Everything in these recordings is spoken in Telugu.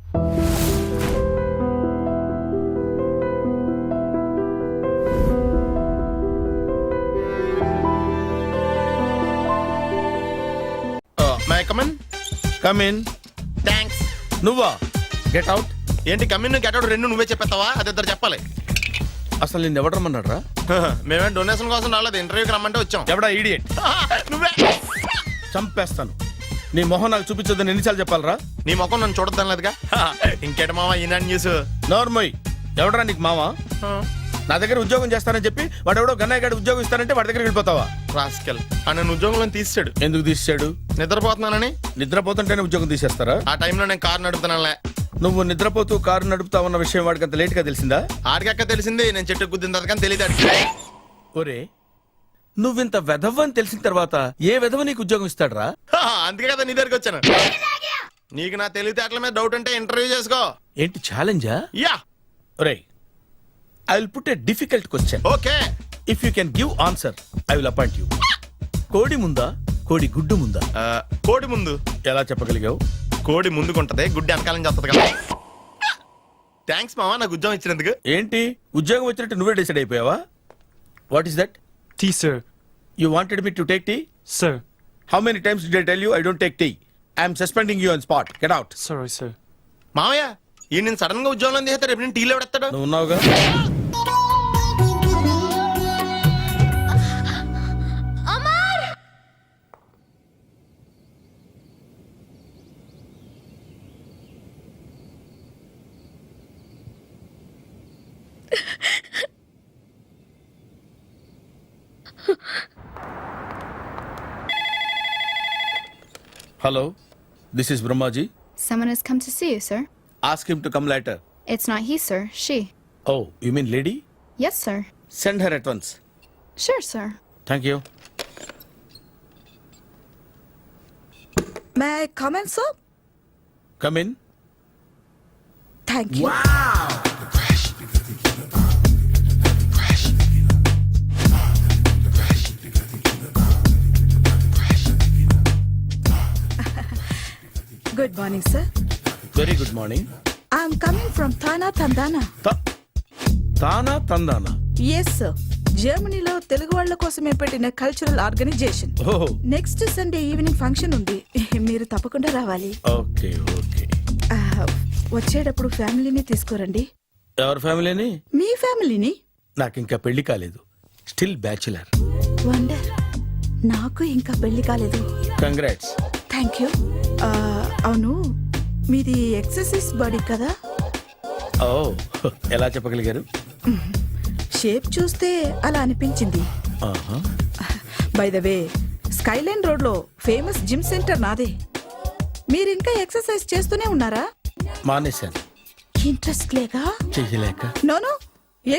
My come on. కమిన్. థ్యాంక్స్. నువ్వా? Get out. ఏంటి కమిన్ గెట్ అవుట్ రెండు నువ్వే చెప్పేస్తావా? అది ఇద్దరు చెప్పాలి. అసలు నిన్ను ఎవడు రమ్మన్నాడు రా? మేమేం డొనేషన్ కోసం రాలేదు, ఇంటర్వ్యూకి రమ్మంటే వచ్చాం. ఎవడా ఈడియట్? నువ్వే. చంపేస్తాను. నీ మొహం నాకు చూపించొద్దని ఎన్నిసార్లు చెప్పాలరా? నీ ముఖం నన్ను చూడద్దాం లేదుగా. ఇంకేట మామ ఈనాడు న్యూస్. నోర్మోయ్. ఎవడరా నీకు మావా? నా దగ్గర ఉద్యోగం చేస్తానని చెప్పి వాడెవడో గన్నయ్య గారి ఉద్యోగం ఇస్తానంటే వాడి దగ్గరికి వెళ్ళిపోతావా? రాస్కెల్. నన్ను ఉద్యోగంలో తీసాడు. ఎందుకు తీసాడు? నిద్రపోతున్నానని. నిద్రపోతుంటేనే ఉద్యోగం తీసేస్తారా? ఆ టైంలో నేను కారు నడుపుతున్నానులే. నువ్వు నిద్రపోతూ కారు నడుపుతావన్న విషయం వాడికి అంత లేట్ గా తెలిసిందా? ఆడికక్క తెలిసింది, నేను చెట్టు గుద్దిన తర్వాత కానీ తెలియదు. ఒరే, నువ్వింత వెధవని తెలిసిన తర్వాత ఏ వెధవ నీకు ఉద్యోగం ఇస్తాడరా? అందుకే కదా నీ దగ్గరికి వచ్చాను. నీకు నా తెలివితేటల మీద డౌట్ అంటే ఇంటర్వ్యూ చేసుకో. ఏంటి ఛాలెంజా? యా. ఒరే, I will put a difficult question. Okay. If you can give answer I will appoint you. కోడి ముందా, కోడి గుడ్డు ముందా? కోడి ముందు. ఎలా చెప్పగలిగావు? కోడి ముందుకుంటది, గుడ్డి వెనకాలం చేస్తుంది కదా. థ్యాంక్స్ మామా నాకు ఉద్యోగం ఇచ్చినందుకు. ఏంటి ఉద్యోగం వచ్చినట్టు నువ్వే డిసైడ్ అయిపోయావా? What is that? Tea, sir. You wanted me to take tea? Sir. How many times did I tell you I don't take tea? I am suspending you on spot. Get out. Sorry, sir. మామయ్య ఈ నేను సడన్ గా ఉద్యోగంలో తీస్తాడు. రేపు నేను టీలో పెడతాడు. నువ్వు ఉన్నావుగా. Hello, this is Brahmaji. Someone has come to see you, sir. Ask him to come later. It's not he, sir. She. Oh, you mean lady? Yes, sir. Send her at once. Sure, sir. Thank you. May I come in, sir? Come in. Thank you. Good morning, sir. Very good morning. I'm coming from Thana, Tandana. తానా తందానా? Yes, sir. జర్మనీలో తెలుగు వాళ్ళ కోసమే పెట్టిన cultural organization. Oh, next Sunday evening function ఉంది, మీరు తప్పకుండా రావాలి. okay, okay. వచ్చేటప్పుడు ఫ్యామిలీని తీసుకురండి. ఎవరి ఫ్యామిలీని? మీ ఫ్యామిలీని. నాకు ఇంకా పెళ్లి కాలేదు. Still bachelor. వండర్. నాకు ఇంకా పెళ్లి కాలేదు. కంగ్రాట్స్. Thank you. అవును, మీది ఎక్సర్సైజ్ బాడీ కదా? ఓ, ఎలా చెప్పగలిగారు? షేప్ చూస్తే అలా అనిపించింది. By the way, Skyline road లో ఫేమస్ జిమ్ సెంటర్ నాదే. మీరు ఇంకా ఎక్సర్సైజ్ చేస్తూనే ఉన్నారా? మానేశాను. ఇంట్రెస్ట్ లేక? చెయ్యలేక. నోను,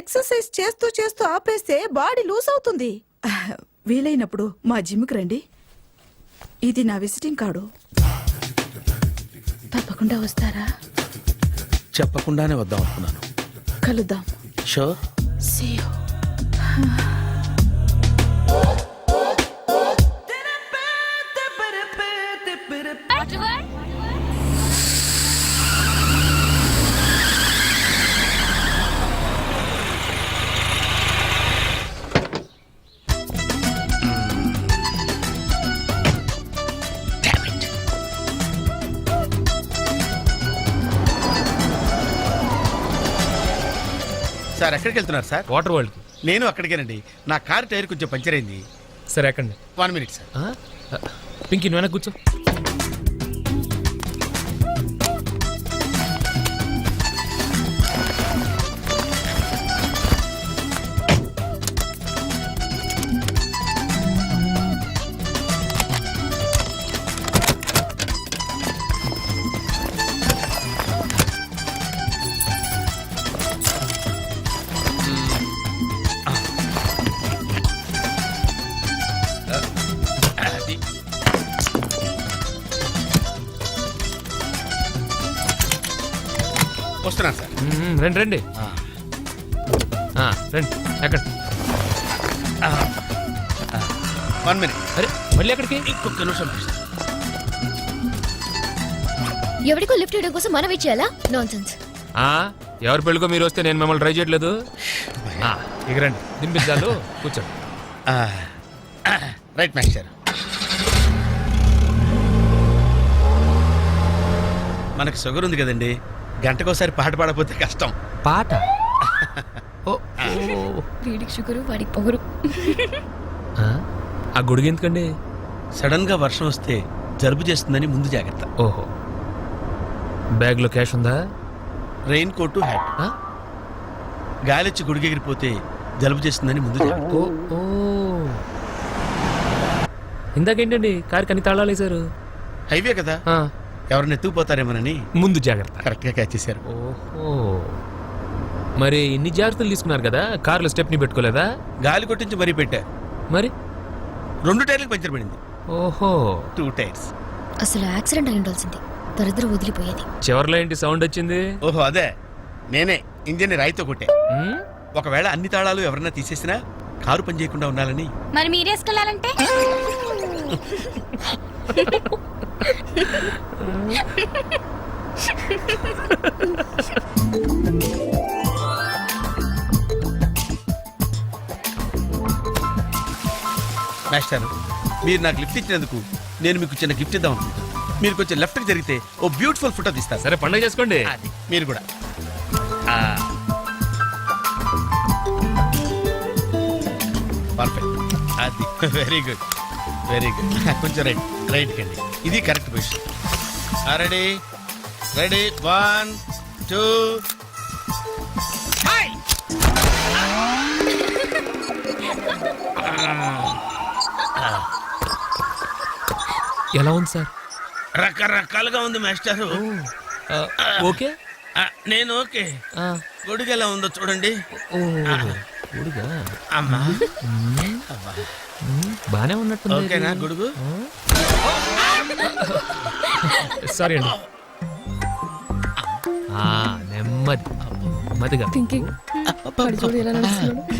ఎక్సర్సైజ్ చేస్తూ చేస్తూ ఆపేస్తే బాడీ లూజ్ అవుతుంది. వీలైనప్పుడు మా జిమ్కి రండి. ఇది నా విజిటింగ్ కార్డు. తప్పకుండా వస్తారా? చెప్పకుండానే వద్దాం అనుకున్నాను. కలుద్దాం. షూర్. See you. సార్ ఎక్కడికి వెళ్తున్నారు సార్? Water world. నేను అక్కడికేనండి. నా కార్ టైర్ కొంచెం పంచర్ అయింది. సరే ఎక్కండి. 1 minute సార్. పింకీ నువ్వు వెనక్కి కూర్చో. వస్తున్నాను సార్. రండి రండి. రండి ఎక్కండి. 1 minute. అరే మళ్ళీ ఎక్కడికి? ఇంకొక నిమిషం ప్లీజ్. ఎవరికో లిఫ్ట్ ఇవ్వడం కోసం మనం ఇచ్చేయాలా నాన్సెన్స్. ఆ, ఎవరి పెళ్ళికో మీరు వస్తే నేను మిమ్మల్ని ట్రై చేయట్లేదు. ఆ, ఇక రండి దింపించాలు కూర్చోండి. Right master. మనకు షుగర్ ఉంది కదండి, గంటకోసారి పాట పాడకపోతే కష్టం. పాట. ఓ, వీడికి షుగరు వాడికి పొగరు. ఆ, ఆ గొడుగు ఎందుకండి? సడన్ గా వర్షం వస్తే జలుబు చేస్తుందని ముందు జాగ్రత్త. ఓహో, బ్యాగ్లో క్యాష్ ఉందా? Rain coat, hat. ఆ? గాలిచ్చి గుడిగెగిరిపోతే జలుబు చేస్తుందని ముందు జాగ్రత్త. ఓ ఓ, ఇందాకేంటండి కారుకి అన్ని తాళాలు వేశారు? హైవే కదా, ఆ, ఎవరిని ఎత్తుకుపోతారేమోనని ముందు జాగ్రత్త. కరెక్ట్ గా క్యాచ్ చేశారు. ఓహో, మరి ఇన్ని జాగ్రత్తలు తీసుకున్నారు కదా, కారులో స్టెప్ని పెట్టుకోలేదా? గాలి కొట్టించి మరీ పెట్టా. మరి 2 టైర్లకు పంచర్ పడింది. ఓహో, 2 టైర్స్. అసలు యాక్సిడెంట్ అయి ఉండాల్సింది, దరిద్రం వదిలిపోయేది. చివర్లో ఏంటి సౌండ్ వచ్చింది? ఓహో అదే, నేనే ఇంజిన్ రాయితో కొట్టే. ఉమ్, ఒకవేళ అన్ని తాళాలు ఎవరన్నా తీసేసినా కారు పని చేయకుండా ఉండాలని. మరి మీరేసుకెళ్ళాలంటే మాస్టర్, మీరు నాకు లిఫ్ట్ ఇచ్చినందుకు నేను మీకు చిన్న గిఫ్ట్ ఇద్దాం అనుకుంటున్నాను. మీరు కొంచెం లెఫ్ట్కి జరిగితే ఓ బ్యూటిఫుల్ ఫోటో తీస్తారు. సరే పండుగ చేసుకోండి. అది మీరు కూడా. పర్ఫెక్ట్. అది వెరీ గుడ్, వెరీ గుడ్. కొంచెం రైట్ కండి, ఇది కరెక్ట్ పొజిషన్. Ready ready, 1 2. ఎలా ఉంది సార్? రకరకాలుగా ఉంది మాస్టారు. ఆ, ఓకే. నేను ఓకే. ఆ, గొడుగు ఎలా ఉందో చూడండి. ఓ, గొడుగా. అమ్మా బానే ఉన్నట్టుంది. ఓకేనా గొడుగు? సారీ అండి. ఆ, నెమ్మది నెమ్మదిగా.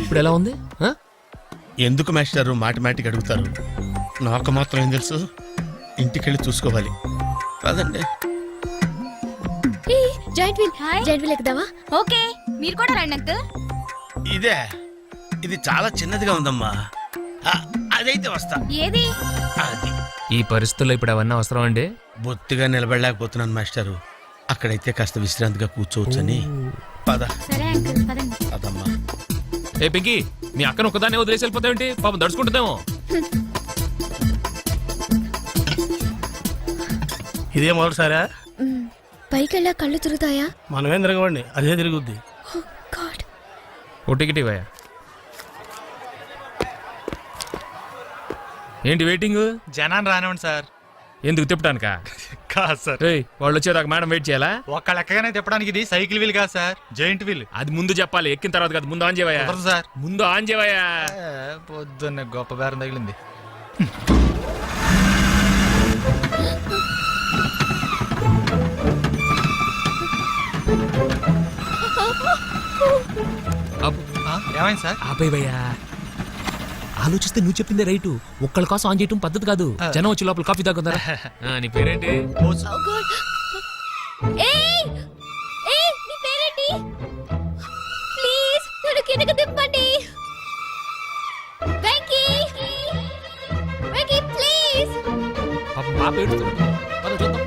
ఇప్పుడు ఎలా ఉంది? ఆ? ఎందుకు మాస్టారు మాటిమాటికి అడుగుతారు? నాకు మాత్రం ఏం తెలుసు, ఇంటికెళ్ళి చూసుకోవాలి. కాదండి, జాయింట్ వీల్ ఎక్కుదావా? ఓకే, మీరు కూడా రండి అంకుల్. ఇదే, ఇది చాలా చిన్నదిగా ఉందమ్మా. అదైతే వస్తా. ఏది? అది ఈ పరిస్థితుల్లో ఇప్పుడు అవన్నీ అవసరం అండి? బొత్తిగా నిలబడలేకపోతున్నాను మాస్టారు. అక్కడైతే కాస్త విశ్రాంతిగా కూర్చోవచ్చని. పద సరే అంకుల్, పదండి. పదమ్మా. ఏ పింకీ, మీ అక్కను ఒక్కదాన్ని వదిలేసి వెళ్ళిపోతావేంటి? పాపం దడుచుకుంటుందేమో. ఇదే మొదటిసారా? పైకెళ్ళా కళ్ళు తిరుగుతాయా? మనమేం తిరగవండి, అదే తిరుగుద్ది. Oh God. ఓ టికెట్ ఇవ్వయా. ఏంటి వెయిటింగ్? జనాన్ని రానివ్వండి సార్. ఎందుకు తిప్పటానికా? కాదు సార్, ఏయ్, వాళ్ళు వచ్చేదాకా మేడం వెయిట్ చేయాలా? ఒక్క లెక్కగానే తిప్పడానికి ఇది సైకిల్ వీల్ కాదు సార్, జైంట్ వీల్. అది ముందు చెప్పాలి, ఎక్కిన తర్వాత కాదు. ముందు ఆన్ చేయవయ్యా. కుదరదు సార్. ముందు ఆన్ చేయవయ్యా. పొద్దున్న గొప్ప బేరం తగిలింది. ఏమైంది సార్? ఆపేవయ్యా. ఆలోచిస్తే నువ్వు చెప్పిందే రైటు. ఒక్కళ్ళ కోసం ఆన్ చేయటం పద్ధతి కాదు. జనం వచ్చి లోపల కాఫీ తాగుతారా? నీ పేరేంటి? Oh God. ఏయ్! ఏయ్, నీ పేరేంటి? ప్లీజ్ నన్ను కిందకి దింపండి. వెంకీ! వెంకీ ప్లీజ్. పాపం పాప ఏడుస్తుంది. పద చూద్దాం.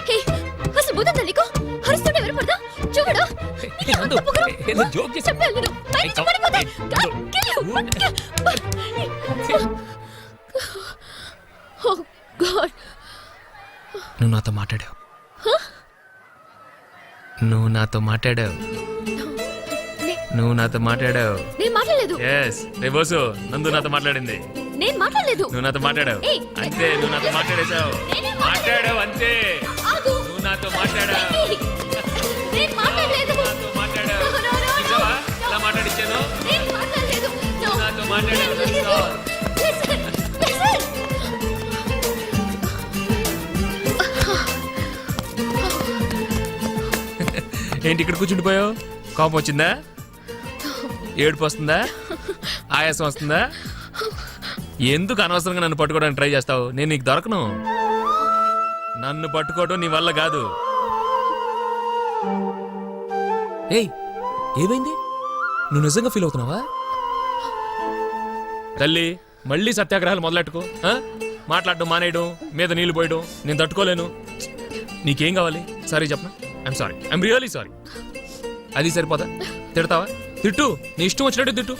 హే, అసలు బుద్ధుందా నీకు? అరుస్తుంటే ఎవరు పడదా? చూడు. ఏ, నందు, ఏ, నేను జోక్ చేశా. చెప్పాను నేను. పైనుంచి పడిపోతా. Oh God. నువ్వు నాతో మాట్లాడావు. నువ్వు నాతో మాట్లాడావు. నువ్వు నాతో మాట్లాడావు. నేను మాట్లాడలేదు. ఎస్, రే బోసు, నందు నాతో మాట్లాడింది. నేను మాట్లాడలేదు. నువ్వు నాతో మాట్లాడావు. ఏయ్, అంతే, నువ్వు నాతో మాట్లాడేశావు. నేనే మాట్లాడావు అంతే. ఆగు. నువ్వు నాతో మాట్లాడావు. వెంకీ, నేను మాట్లాడలేదు. నాతో మాట్లాడావు. No, no, no, no. చూసావా? ఇలా మాట్లాడిచ్చాను. నేను మాట్లాడలేదు. No. నువ్వు నాతో మాట్లాడావు. Listen, listen. ఏంటి ఇక్కడ కూర్చుండిపోయావు? కోపం వచ్చిందా? ఏడుపు వస్తుందా? ఆయాసం వస్తుందా? ఎందుకు అనవసరంగా నన్ను పట్టుకోవడానికి ట్రై చేస్తావు? నేను నీకు దొరకను. నన్ను పట్టుకోవడం నీ వల్ల కాదు. ఏయ్, ఏమైంది? నువ్వు నిజంగా ఫీల్ అవుతున్నావా? తల్లి, మళ్ళీ సత్యాగ్రహాలు మొదలెట్టుకో. మాట్లాడడం మానేయడం, మీద నీళ్లు పోయడం నేను తట్టుకోలేను. నీకేం కావాలి? సారీ చెప్పనా? I'm sorry, I'm really sorry. అది సరిపోదా? తిడతావా? తిట్టు, నీ ఇష్టం వచ్చినట్టు తిట్టు.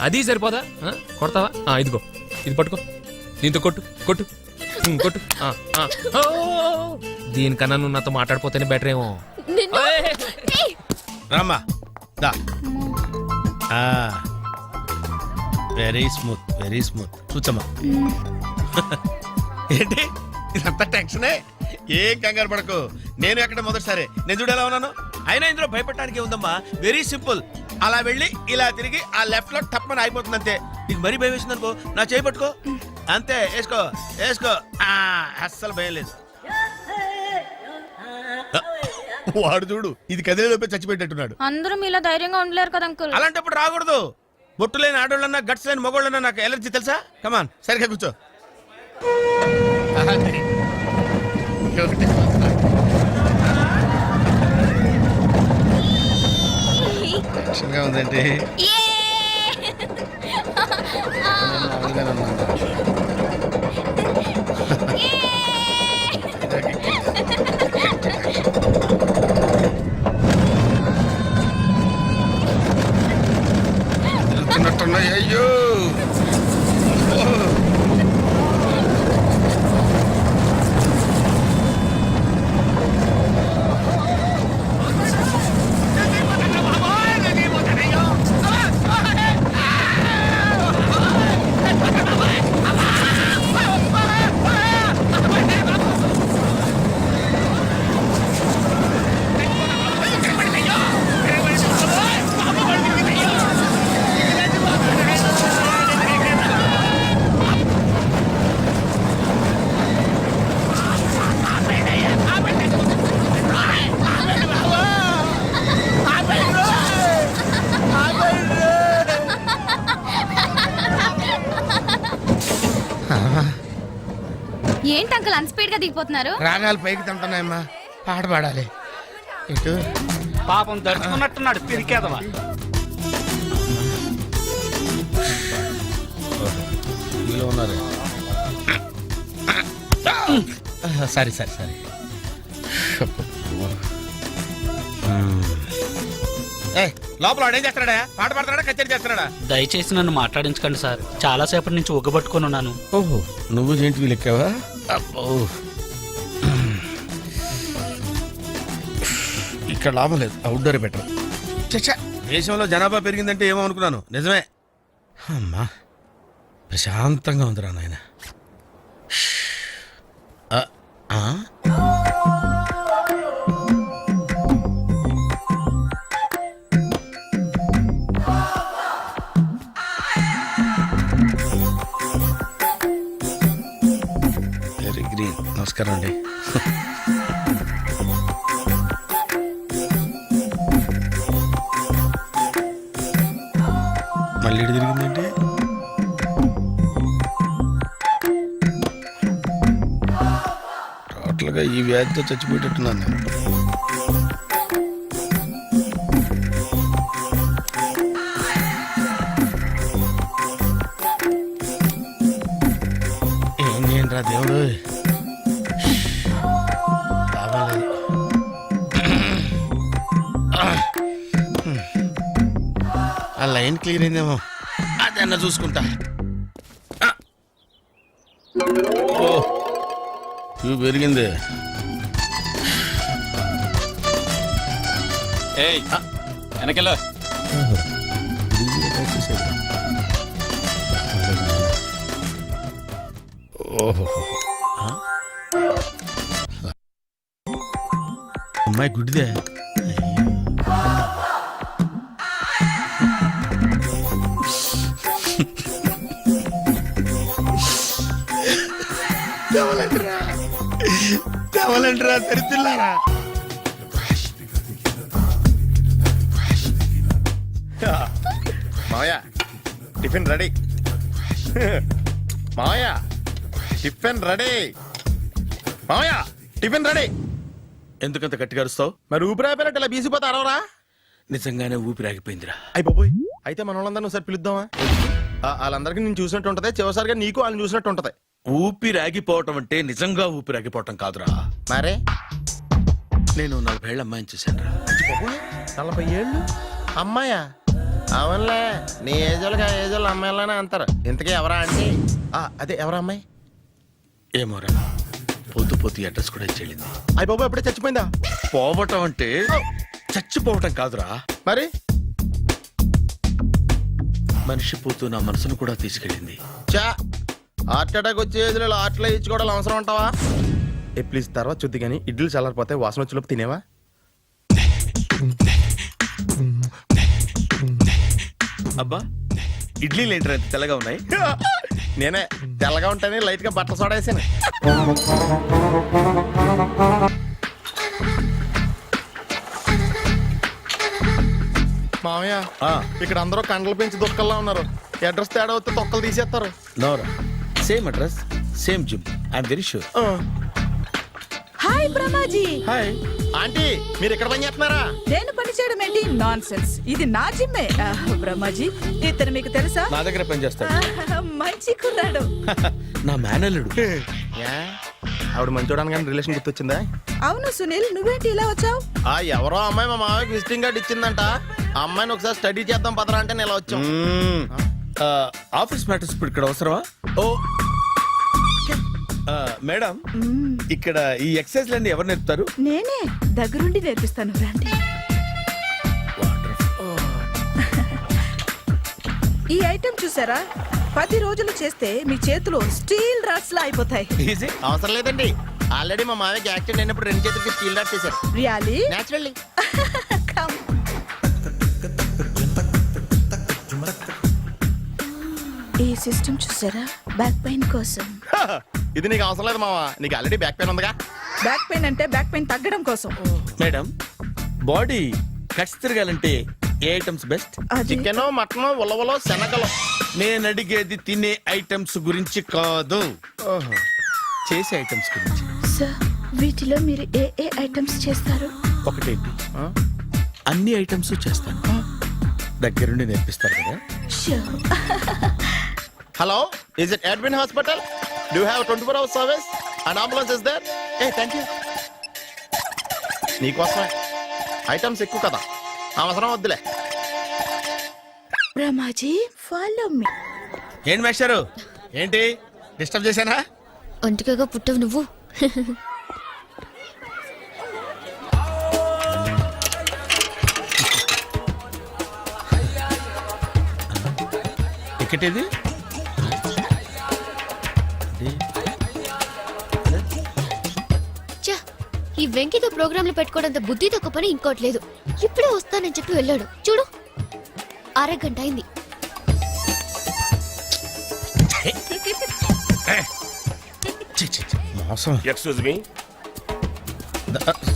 అది సరిపోదా? కొడతావా? ఇదిగో, ఇది పట్టుకో, దీంతో కొట్టు కొట్టు కొట్టు. ఓ! దీనికన్నా నువ్వు నాతో మాట్లాడిపోతేనే బెటర్ ఏమో. నిన్ను- ఏయ్! రామ్మా దా. Very smooth, very smooth. కూర్చోమ్మా. ఏంటి ఇదంతా టెన్షనే? ఏం కంగారు పడకు. నేను ఎక్కడ మొదటిసారి నేను చూడు ఎలా ఉన్నాను. అయినా ఇందులో భయపడటానికి ఉందమ్మా. Very simple. అలా వెళ్ళి ఇలా తిరిగి ఆ లెఫ్ట్ లో టప్పని అయిపోతుంది అంతే. నీకు మరీ భయం వేసింది అనుకో, నా చేయి పట్టుకో అంతే. వేసుకో వేసుకో. అస్సలు భయం లేదు. వాడు చూడు, ఇది కదిలేలోపే చచ్చిపెట్టేట్టున్నాడు. అందరూ మీలా ధైర్యంగా ఉండలేరు కదా అంకుల్. అలాంటప్పుడు రాకూడదు. బొట్టు లేని ఆడోళ్ళన్నా గట్స్ లేని మగోళ్ళన్నా నాకు ఎలర్జీ తెలుసా? కమాన్, సరిగ్గా కూర్చో. టెన్షన్గా ఉందంటే తిరుగుతున్నట్టున్నాయి. అయ్యో ఏంటి అంకుల్ అంత స్పీడ్ గా దిగిపోతున్నారు? రాగాలు పైకి తింటున్నాయమ్మా, పాట పాడాలి. ఇటు పాపం దడుచుకున్నట్టున్నాడు పిరికేదవా. ఉన్నారు. సరే సరే సరే. లోపల వాడు ఏం చేస్తున్నాడా? పాట పాడుతున్నాడా, కచేరీ చేస్తున్నాడా? దయచేసి నన్ను మాట్లాడించకండి సార్. చాలా సేపటి నుంచి ఉగ్గబట్టుకొని ఉన్నాను. ఓహో, నువ్వు జేంటి లెక్కావా? అబ్బో, ఇక్కడ లాభం లేదు. Outdoor better. చచ్చా, దేశంలో జనాభా పెరిగిందంటే ఏమో అనుకున్నాను. నిజమే. అమ్మా, ప్రశాంతంగా ఉందిరా నాయన. Very green. నమస్కారం అండి. మళ్ళీ ఇటు తిరిగిందంటే టోటల్గా ఈ వ్యాధితో చచ్చిపోయేటట్టున్నాను నేను. ఏం చేయండి రా దేవుడు, బాగాలేదు. ఆ లైన్ క్లియర్ అయిందేమో, అదన్నా చూసుకుంటా. ఓ, ఇవి పెరిగింది. వెనకెళ్ళ ఓహో, అమ్మాయి గుడ్డిదే. కావాలంటారా తెరిచిల్లారా? మావయ్య, టిఫిన్ రెడీ. మావయ్య టిఫిన్ రెడీ. మావయ్య టిఫిన్ రెడీ. ఎందుకంత గట్టిగా అరుస్తావు? మరి ఊపిరి అయిపోయినట్టు ఇలా బీసిపోతే అరవరా? నిజంగానే ఊపిరాగిపోయిందిరా. అయిపోయి అయితే మన వాళ్ళందరినీ ఒకసారి పిలుద్దామా? వాళ్ళందరికీ నేను చూసినట్టు ఉంటది, చివరిసారిగా నీకు వాళ్ళని చూసినట్టు ఉంటది. ఊపిరాగిపోవటం అంటే నిజంగా ఊపిరాగిపోవటం కాదురా. మరే నేను 40 ఏళ్ళ అమ్మాయిని చూశాను రా. 40 ఏళ్ళు అమ్మాయా? అవునులే, నీ ఏజోళ్ళకి ఆ ఏజోళ్ళు అమ్మాయిలానే అంటారు. ఇంతకీ ఎవరా అంటే అదే ఎవరా అమ్మాయి? ఏమోరా, పోతూ పోతూ అడ్రస్ కూడా ఇచ్చేళ్ళింది. అయిపోయి ఎప్పుడే చచ్చిపోయిందా? పోవటం అంటే చచ్చిపోవటం కాదురా, మరి మనిషి పోతూ నా మనసును కూడా తీసుకెళ్ళింది. చా హార్ట్ అటాక్ వచ్చే ఏజ్లో హార్ట్లో ఇచ్చుకోవడం అవసరం ఉంటావా? ప్లీజ్ తర్వాత చూద్ది కానీ ఇడ్లీ చల్లారిపోతే వాసన వచ్చేలోపు తినేవా? అబ్బా, ఇడ్లీలు ఏంట్రా ఇంత తెల్లగా ఉన్నాయి? నేనే తెల్లగా ఉంటానే లైట్ గా బట్టలు సోడేసాను. మామయ్య ఇక్కడ అందరూ కండలు పెంచి దుక్కల్లా ఉన్నారు. అడ్రస్ తేడా వస్తే తొక్కలు తీసేస్తారు. నోరా, same address same gym, I'm very sure. Hi Brahmaji. Hi aunty, మీరు ఇక్కడ పని చేస్తున్నారా? నేను పని చేయడం ఏంటి? Nonsense. ఇది నా జిమ్మే. బ్రహ్మాజీ, ఇతను మీకు తెలుసా? నా దగ్గర పని చేస్తాడు. మంచి కుర్రాడు. నా మేనల్లుడు. ఆవిడ మంచి చూడడానికి కానీ రిలేషన్ గుర్తొచ్చిందా? అవును సునీల్, నువ్వేంటి ఇలా వచ్చావు? ఎవరో అమ్మాయి మా మామయ్యకి విజిటింగ్ కార్డు ఇచ్చిందంట. ఆ అమ్మాయిని ఒకసారి స్టడీ చేద్దాం పదరా అంటే నేను ఇలా వచ్చాం. ఆఫీస్ మ్యాటర్స్ ఇప్పుడు ఇక్కడ అవసరమా? ఓ మేడం, ఇక్కడ ఈ ఎక్సర్సైజ్ లన్నీ ఎవరు నేర్పుతారు? నేనే దగ్గరుండి నేర్పిస్తాను, రండి. ఈ ఐటెం చూసారా? 10 రోజులు చేస్తే మీ చేతులు స్టీల్ రాట్స్ లా అయిపోతాయి. ఈజీ. అవసరం లేదండి, ఆల్రెడీ మా మామయ్యకి యాక్సిడెంట్ అయినప్పుడు 2 చేతులకి స్టీల్ డాట్ చేశారు. రియాలీ? నేచురల్లీ. Come. ఈ సిస్టమ్ చూసారా? బ్యాక్ పెయిన్ కోసం. ఇది నీకు అవసరం లేదు మావా, నీకు ఆల్రెడీ బ్యాక్ పెయిన్ ఉందిగా. బ్యాక్ పెయిన్ అంటే బ్యాక్ పెయిన్ తగ్గడం కోసం. మేడం, బాడీ కట్స్ తిరగాలంటే ఏ ఐటమ్స్ బెస్ట్? అది చికెన్, మటన్, ఉలవలో, శనగలు. నేను అడిగేది తినే ఐటమ్స్ గురించి కాదు, చేసే ఐటమ్స్ గురించి. సార్, వీటిలో మీరు ఏ ఏ ఐటమ్స్ చేస్తారు? ఒకటేంటి, అన్ని ఐటమ్స్ చేస్తాను. దగ్గరుండి నేర్పిస్తారు కదా. Sure. Hello, is it admin hospital? Do have 24 hours service and ambulance is there? Thank you. నీకోసమే ఐటమ్స్ ఎక్కువ కదా, అవసరం వద్దులే. Brahmaji, follow me. ఏంటి మేస్టారు, ఏంటి డిస్టర్బ్ చేశానా? ఒంటికగా పుట్టవు నువ్వు. టికెట్ ఇది? ఛ, ఈ వెంకితో ప్రోగ్రాంలు పెట్టుకోవడంత బుద్ధి తక్కువ పని ఇంకోటి లేదు. ఇప్పుడే వస్తానని చెప్పి వెళ్ళాడు చూడు, అరగంట అయింది. మోసం. Excuse me.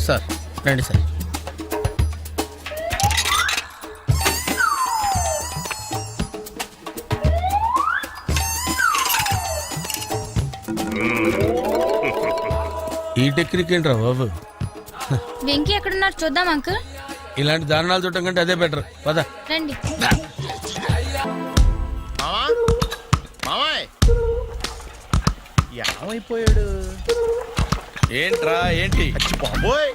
సార్ రండి సార్. ఈ టెక్నిక్ ఏంట్రా బాబు? వెంకీ ఎక్కడున్నారు చూద్దాం అంకుల్. ఇలాంటి దారుణాలు చూడటం కంటే అదే బెటర్. పద రండి. ఏమైపోయాడు? ఏంట్రా ఏంటి? బాబోయ్,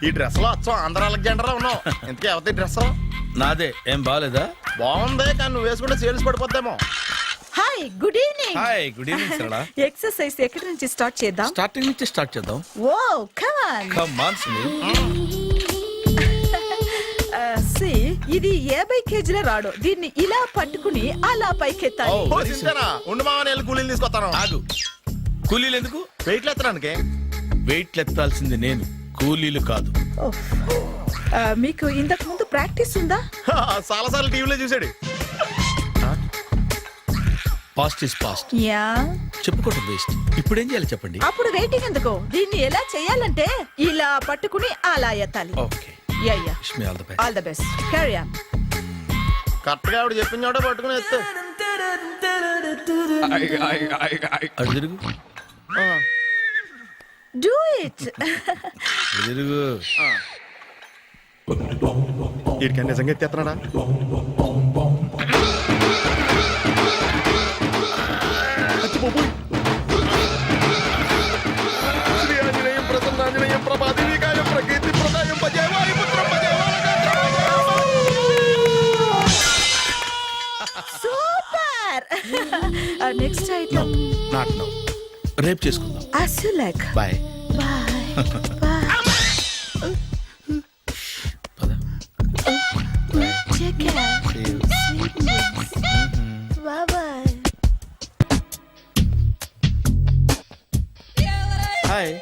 ఈ డ్రెస్ లో అచ్చం ఆంధ్ర అలెగ్జాండర్ లో ఉన్నావు. ఇంతకీ ఎవరి డ్రెస్? నాదే. ఏం బాగాలేదా? బాగుంది, కానీ నువ్వు వేసుకుంటే సేల్స్ పడిపోద్దేమో. Hi, good evening. Hi, good evening Sarala. Exercise ఎక్కడి నుంచి స్టార్ట్ చేద్దాం? స్టార్టింగ్ నుంచి స్టార్ట్ చేద్దాం. Oh come on. Come on Sunil. ఇది 50 కేజీల రాడు. దీన్ని ఇలా పట్టుకుని అలా పైకెత్తాలి. ఓ, సింతేనా? ఉండు మామ, నేను కూలీలు తీసుకొస్తాను. ఆగు, కూలీలు ఎందుకు? వెయిట్లు ఎత్తడానికి. వెయిట్ ఎత్తాల్సింది నేను, కూలీలు కాదు. మీకు ఇంతకు ముందు ప్రాక్టీస్ ఉందా? చాలా సార్లు టీవీలో చూసాడు. Past is past. యా, చెప్పుకోవటం వేస్ట్. ఇప్పుడు ఏం చేయాలి చెప్పండి? అప్పుడు వెయిటింగ్ ఎందుకు? దీన్ని ఎలా చేయాలంటే ఇలా పట్టుకుని అలా ఎత్తాలి. Okay, yeah yeah, wish me all the best. All the best. Carry on. Correct గా ఆవిడ చెప్పిన చోట పట్టుకుని ఎత్తు. అటు తిరుగు డూ ఇట్. అటు తిరుగు వీడికి నిజంగా ఎత్తేస్తున్నాడా? శ్రీ ఆంజనేయం ప్రసన్నాంజనేయం ప్రభాదేవికాయం ప్రకీర్తి ప్రదాయం భజే వాయుపుత్రం భజే super. Next item not no, రేపు చేసుకుందాం. as you like. Bye. Bye. Bye. Take care. Sweet dreams. Bye bye. హాయ్.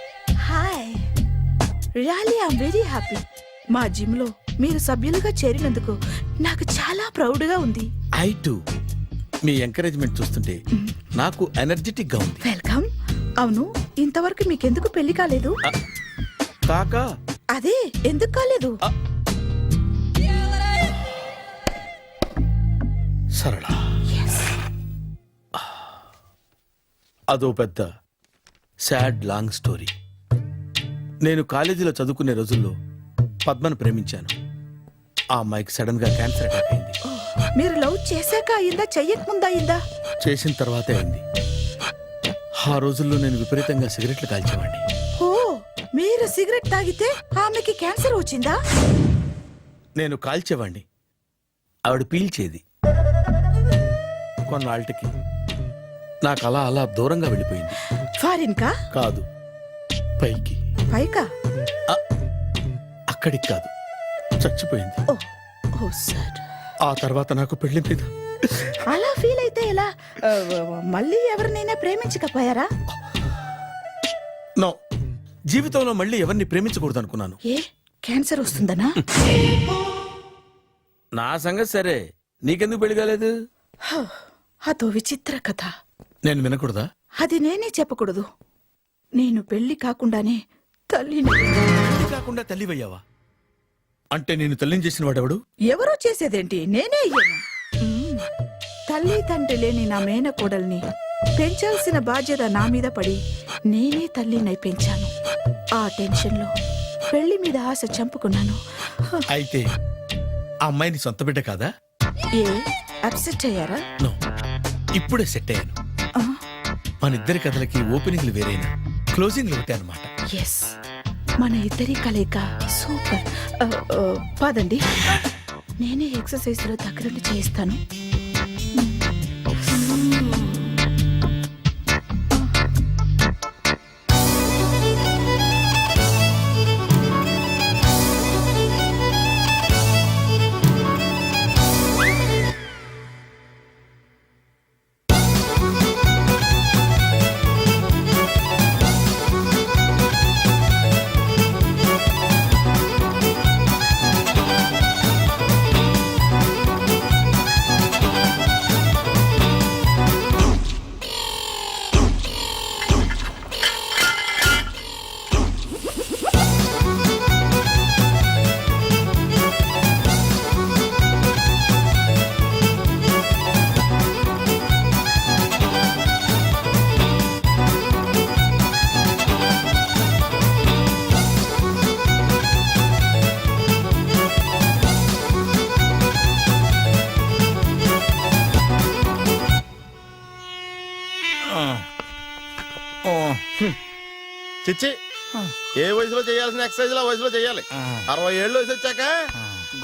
హాయ్. Really I'm very happy. మా జిమ్ లో మీరు సభ్యులుగా చేరినందుకు నాకు చాలా ప్రౌడ్ గా ఉంది. I to. మీ ఎంకరేజ్మెంట్ చూస్తుంటే నాకు ఎనర్జెటిక్ గా ఉంది. వెల్కమ్. అవును, ఇంతవరకు మీకెందుకు పెళ్లి కాలేదు? కాకా అదే ఎందుకు కాలేదు? సరళ, అదో పెద్ద సాడ్ లాంగ్ స్టోరీ. నేను కాలేజీలో చదువుకునే రోజుల్లో పద్మను ప్రేమించాను. ఆ అమ్మాయికి సడన్ గా క్యాన్సర్ అటాక్ అయింది. మీరు లవ్ చేశాక అయిందా, చెయ్యక ముందా అయిందా? చేసిన తర్వాతే అయింది. ఆ రోజుల్లో నేను విపరీతంగా సిగరెట్లు కాల్చేవాడిని. ఓ, మీరు సిగరెట్ తాగితే ఆమెకి క్యాన్సర్ వచ్చిందా? నేను కాల్చేవాణ్ణి, ఆవిడ పీల్చేది. కొన్నాళ్ళకి నాకు అలా అలా దూరంగా వెళ్ళిపోయింది. ఫారిన్ కా? కాదు, పైకి. పైకా? అక్కడికి కాదు, చచ్చిపోయింది. ఓ ఓ సార్. ఆ తర్వాత నాకు పెళ్లి మీద అలా ఫీల్ అయితే ఎలా? మళ్ళీ ఎవరినైనా ప్రేమించకపోయారా? నో, జీవితంలో మళ్ళీ ఎవరిని ప్రేమించకూడదు అనుకున్నాను. ఏ, క్యాన్సర్ వస్తుందనా? నా సంగతి సరే, నీకెందుకు పెళ్లి కాలేదు? అదో విచిత్ర కథ. నేను వినకూడదా? అది నేనే చెప్పకూడదు. నేను పెళ్లి కాకుండానే తల్లిని. పెళ్లి కాకుండా తల్లివయ్యావా? అంటే నేను తల్లిని చేసిన వాడెవడు? ఎవరో చేసేదేంటి, నేనే అయ్యాను. తల్లి తండ్రి లేని నా మేనకోడల్ని పెంచాల్సిన బాధ్యత నా మీద పడి నేనే తల్లినై పెంచాను. ఆ టెన్షన్లో పెళ్లి మీద ఆశ చంపుకున్నాను. అయితే ఆ అమ్మాయిని సొంత బిడ్డ కాదా? ఏ, అప్సెట్ అయ్యారా? నో, ఇప్పుడే సెట్ అయ్యాను. ఆ, మన ఇద్దరి కథలకి ఓపెనింగ్లు వేరైనా క్లోజింగ్లు ఒకటే అనమాట. ఎస్, మన ఇద్దరి కలయిక సూపర్. పదండి, నేనే ఎక్సర్సైజ్ లో దగ్గరుండి చేయిస్తాను. చిచ్చి, ఏ వయసులో చేయాల్సిన ఎక్సర్సైజ్ ఆ వయసులో చేయాలి. 60 ఏళ్ళు వయసు వచ్చాక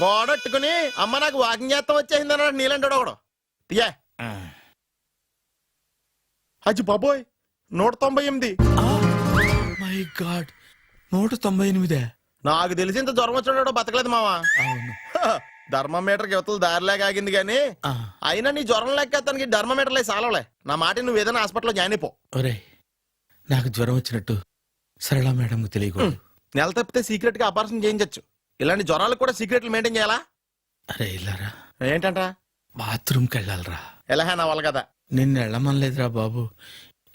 గోడట్టుకుని అమ్మ నాకు వాకింగ్ చేస్తాం వచ్చేసింది అన్నాడు నీలంటాడు ఒకడు. యా అజ్జి బాబోయ్, 198. My God, 198. నాకు తెలిసి ఇంత జ్వరం వచ్చాడు బతకలేదు మావా. అవును. ధర్మమీటర్ యువతలు దారిలేక ఆగింది గానీ అయినా నీ జ్వరం లెక్క అతనికి ధర్మమీటర్లే సాలవలే. నా మాట నువ్వు ఏదైనా హాస్పిటల్లో జాయిన్ అయిపో. ఒరే, నాకు జ్వరం వచ్చినట్టు సరళ మేడంకు తెలియకూడదు. నెల తప్పితే సీక్రెట్ గా ఆపరేషన్ చేయించచ్చు. ఇలాంటి జ్వరాలకు కూడా సీక్రెట్లు మెయింటైన్ చేయాలా? అరే ఇల్లారా, ఏంటంట? బాత్రూమ్కి వెళ్ళాలరా. ఎలా నా వాళ్ళ కదా. నిన్ను వెళ్ళమనలేదురా బాబు,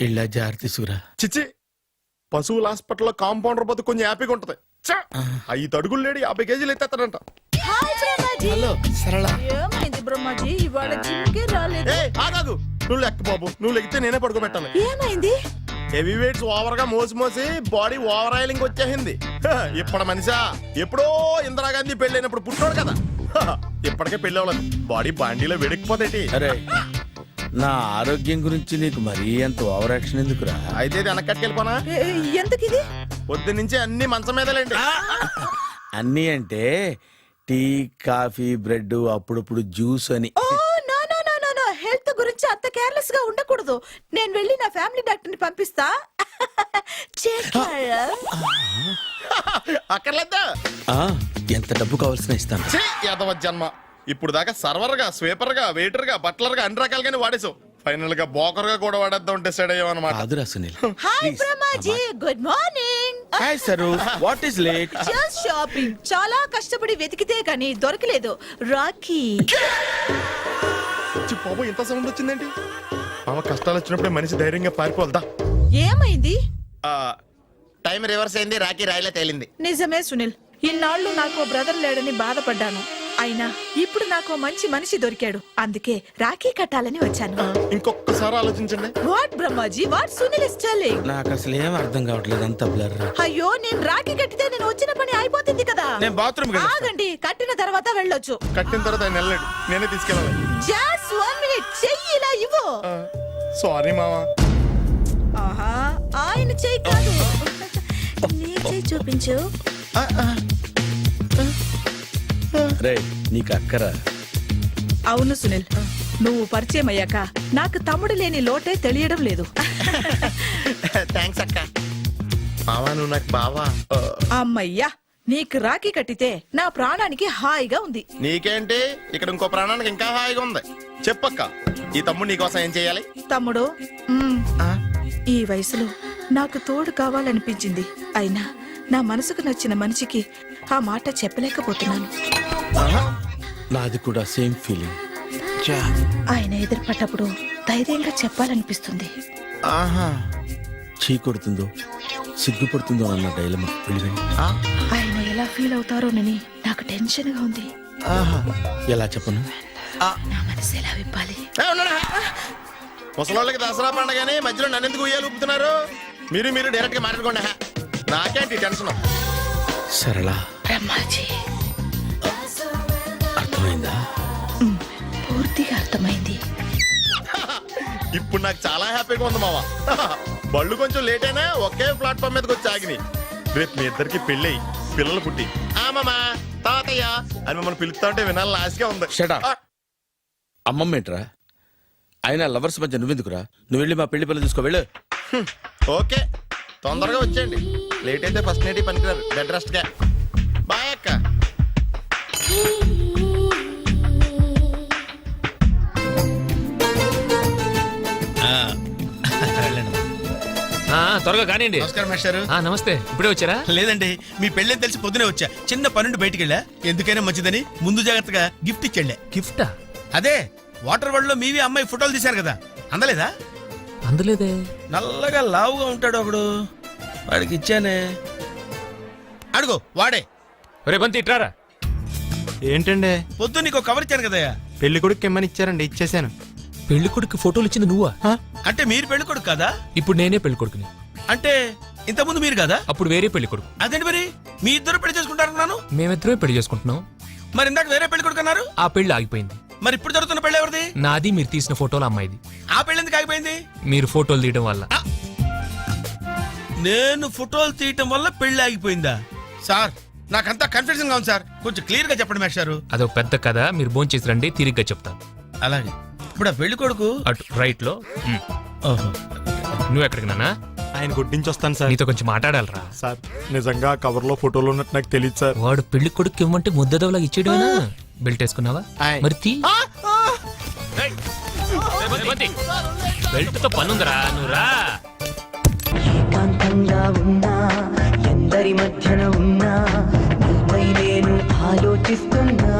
ఇళ్ళ జారి తీసుకురా. చిచ్చి, పశువుల హాస్పిటల్లో కాంపౌండర్ బతు కొంచెం హ్యాపీగా ఉంటది. 5 అడుగులు లేడి 50 కేజీలు ఎత్తేస్తాడంట. హాయ్ బ్రహ్మాజీ. హలో సరళ. ఏమైంది బ్రహ్మాజీ, ఇవాళ జిమ్కే రాలేదు? ఏ ఆగాగు, నువ్వు లెక్క బాబు, నువ్వు లెక్కితే నేనే పడుకోబెట్టాను. ఏమైంది? హెవీ వెయిట్స్ ఓవర్ గా మోసి మోసి బాడీ ఓవర్ ఆయిలింగ్ వచ్చేసింది. ఇప్పుడు మనిషా ఎప్పుడో ఇందిరాగాంధీ పెళ్ళైనప్పుడు పుట్టినోడు కదా. ఇప్పటికే పెళ్ళి అవ్వలేదు, బాడీ బాండీలో వెడికిపోతేటి. అరే నా ఆరోగ్యం గురించి నీకు మరీ అంత ఓవర్ యాక్షన్ ఎందుకురా? అయితే ఇది వెనకట్టుకెళ్ళిపోనా? ఎందుకు ఇది? పొద్దు నుంచి అన్ని మంచం మీదలేండి. అన్నీ అంటే టీ కాఫీ బ్రెడ్ అప్పుడప్పుడు జ్యూస్ అని. Oh no no no no no, health గురించి అంత కేర్లెస్ గా ఉండకూడదు. నేను వెళ్ళి నా ఫ్యామిలీ డాక్టర్ ని పంపిస్తా. అక్కర్లేదా? ఎంత డబ్బు కావాల్సిన ఇస్తాను. యాదవ జన్మ. ఇప్పుడు దాకా సర్వర్ గా, స్వీపర్ గా, వెయిటర్ గా, బట్లర్ గా అన్ని రకాలుగానే వాడేసావు. ఫైనల్ గా బోకర్ గా కూడా వాడేద్దాం డిసైడ్ అయ్యామన్నమాట. కాదురా Sunil. Hi Brahmaji, good morning. Hi sir, what is late? Just shopping. చాలా కష్టపడి వెతికితే కానీ దొరకలేదు. రాఖీ. బాబు ఇంత సౌండ్ వచ్చిందేంటి? మామ కష్టాలు వచ్చినప్పుడే మనిషి ధైర్యంగా పారిపోదా. ఏమైంది? టైం రివర్స్ అయింది, రాఖీ రాయిలా తేలింది. నిజమే సునీల్, ఇన్నాళ్ళు నాకు బ్రదర్ లేడని బాధపడ్డాను. అయినా ఇప్పుడు నాకు మంచి మనిషి దొరికాడు. అందుకే రాఖీ కట్టాలని వచ్చాను. ఇంకొకసారి ఆలోచించండి. What Brahmaji, what Sunil is telling? నాకు అసలు ఏం అర్థం కావట్లేదు, అంత బ్లర్. అయ్యో, నేను రాఖీ కట్టితే నేను వచ్చిన పని అయిపోతుంది కదా. నేను బాత్రూమ్ ఆగండి, కట్టిన తర్వాత వెళ్ళొచ్చు. కట్టిన తర్వాత ఆయన వెళ్ళాడు, నేనే తీసుకెళ్ళాలి. జస్ట్ 1 minute, చెయ్యి ఇలా ఇవ్వు. సారీ మామా. ఆహా, ఆయన చెయ్యి కాదు, నీ చెయ్యి చూపించు. రే నీకు అక్కరా? అవును సునీల్, నువ్వు పరిచయం అయ్యాక నాకు తమ్ముడు లేని లోటే తెలియడం లేదు. థ్యాంక్స్ అక్క. మావా నువ్వు నాకు బావా. అమ్మయ్యా, నీకు రాఖీ కట్టితే నా ప్రాణానికి హాయిగా ఉంది. నీకేంటి, ఇక్కడ ఇంకో ప్రాణానికి ఇంకా హాయిగా ఉంది. చెప్పక్క, ఈ తమ్ముడు నీకోసం ఏం చేయాలి? తమ్ముడు, ఈ వయసులో నాకు తోడు కావాలనిపించింది. అయినా నా మనసుకు నచ్చిన మనిషికి ఆ మాట చెప్పలేకపోతున్నాను. నాది కూడా సేమ్ ఫీలింగ్. ఆయన ఎదురుపడ్డప్పుడు ధైర్యంగా చెప్పాలనిపిస్తుంది. చీ కొడుతుందో సిగ్గుపడుతుందో అన్న డైలమా. ఆయన ఎలా ఫీల్ అవుతారోనని నాకు టెన్షన్ గా ఉంది. ఎలా చెప్పను? నా మనసు ఎలా విప్పాలి? ముసలోళ్ళకి దసరా పండగని మధ్యలో నన్ను ఎందుకు ఉయ్యాలు ఊపుతున్నారు? మీరు డైరెక్ట్ గా మాట్లాడుకోండి. నాకేంటి టెన్షన్? సరళ, బ్రహ్మాజీ, అర్థమైందా? పూర్తిగా అర్థమైంది. ఇప్పుడు నాకు చాలా హ్యాపీగా ఉంది మావా. బళ్ళు కొంచెం లేట్ అయినా ఒకే ప్లాట్ఫామ్ మీదకి వచ్చి ఆగినాయి. రేపు మీ ఇద్దరికి పెళ్ళి పిల్లలు పుట్టి మామా తాతయ్య అని మిమ్మల్ని పిలుస్తా ఉంటే వినాలని ఆశగా ఉంది. Shut up. అమ్మమ్మ ఏంట్రా? అయినా లవర్స్ మధ్య నువ్వెందుకురా? నువ్వు వెళ్ళి మా పెళ్లి పిల్లలు చూసుకో, వెళ్ళు. ఓకే, తొందరగా వచ్చేయండి. లేట్ అయితే ఫస్ట్ నైట్ పనికిరారు. బెడ్ రెస్ట్ గా. బాయ్ అక్క. త్వరగా కానివ్వండి. నమస్కారం మాస్టారు. నమస్తే, ఇప్పుడే వచ్చారా? లేదండి, మీ పెళ్ళని తెలిసి పొద్దునే వచ్చా. చిన్న పనుండి బయటికి వెళ్ళా. ఎందుకైనా మంచిదని ముందు జాగ్రత్తగా గిఫ్ట్ ఇచ్చండి. గిఫ్టా? అదే వాటర్ వరల్డ్ లో మీవి అమ్మాయి ఫోటోలు తీశారు కదా, అందలేదా? అందులేదే. నల్లగా లావుగా ఉంటాడు ఒకడు, వాడికి ఇచ్చానే. అడుగు, వాడే. ఒరే బంతి ఇట్రారా. ఏంటండి? పొద్దు నీకు కవర్ ఇచ్చాను కదయ్యా. పెళ్లి కొడుకు ఇమ్మని ఇచ్చారండి, ఇచ్చేసాను. పెళ్లి కొడుకు ఫోటోలు ఇచ్చింది నువ్వా? అంటే మీరు పెళ్లి కొడుకు కదా? ఇప్పుడు నేనే పెళ్లి కొడుకుని. అంటే ఇంతకుముందు మీరు కదా? అప్పుడు వేరే పెళ్లి కొడుకు. అదేంటి మరి మీ ఇద్దరు పెళ్లి చేసుకుంటారన్నాను? మేమిద్దరే పెళ్లి చేసుకుంటున్నాం. మరి ఇందాక వేరే పెళ్లి కొడుకు అన్నారు? ఆ పెళ్లి ఆగిపోయింది. మరి ఇప్పుడు జరుగుతున్న పెళ్లి ఎవరిది? నాది. మీరు తీసిన ఫోటోలు అమ్మాయిది. ఆ పెళ్లి ఎందుకు ఆగిపోయింది? మీరు ఫోటోలు తీయడం వల్ల. నేను ఫోటోలు తీయటం వల్ల పెళ్లి ఆగిపోయిందా? సార్ నాకంతా కన్ఫ్యూజన్ గా ఉంది సార్, కొంచెం క్లియర్ గా చెప్పండి మేస్టారు. అదొక పెద్ద కథ, మీరు భోంచేసి రండి, తిరిగ్గా చెప్తాను. అలాగే. ఇప్పుడు ఆ పెళ్లి కొడుకు అటు రైట్ లో. ఓహో. నువ్వు ఎక్కడికి నాన్నా? ఆయన గుడ్డించి వస్తాను సార్. నీతో కొంచెం మాట్లాడాలరా. సార్ నిజంగా కవర్ లో ఫోటోలు ఉన్నట్టు నాకు తెలియదు సార్. వాడు పెళ్లి కొడుకు ఇవ్వమంటే ముద్దదవలాగా ఇచ్చేయడమేనా? బెల్ట్ వేసుకున్నావా? మరి తీ. బెల్ట్ తో పనుందిరా, నువ్వు రా. ఏకాంతంగా ఉన్నా, ఎందరి మధ్యన ఉన్నా, నీపై నేను ఆలోచిస్తున్నా.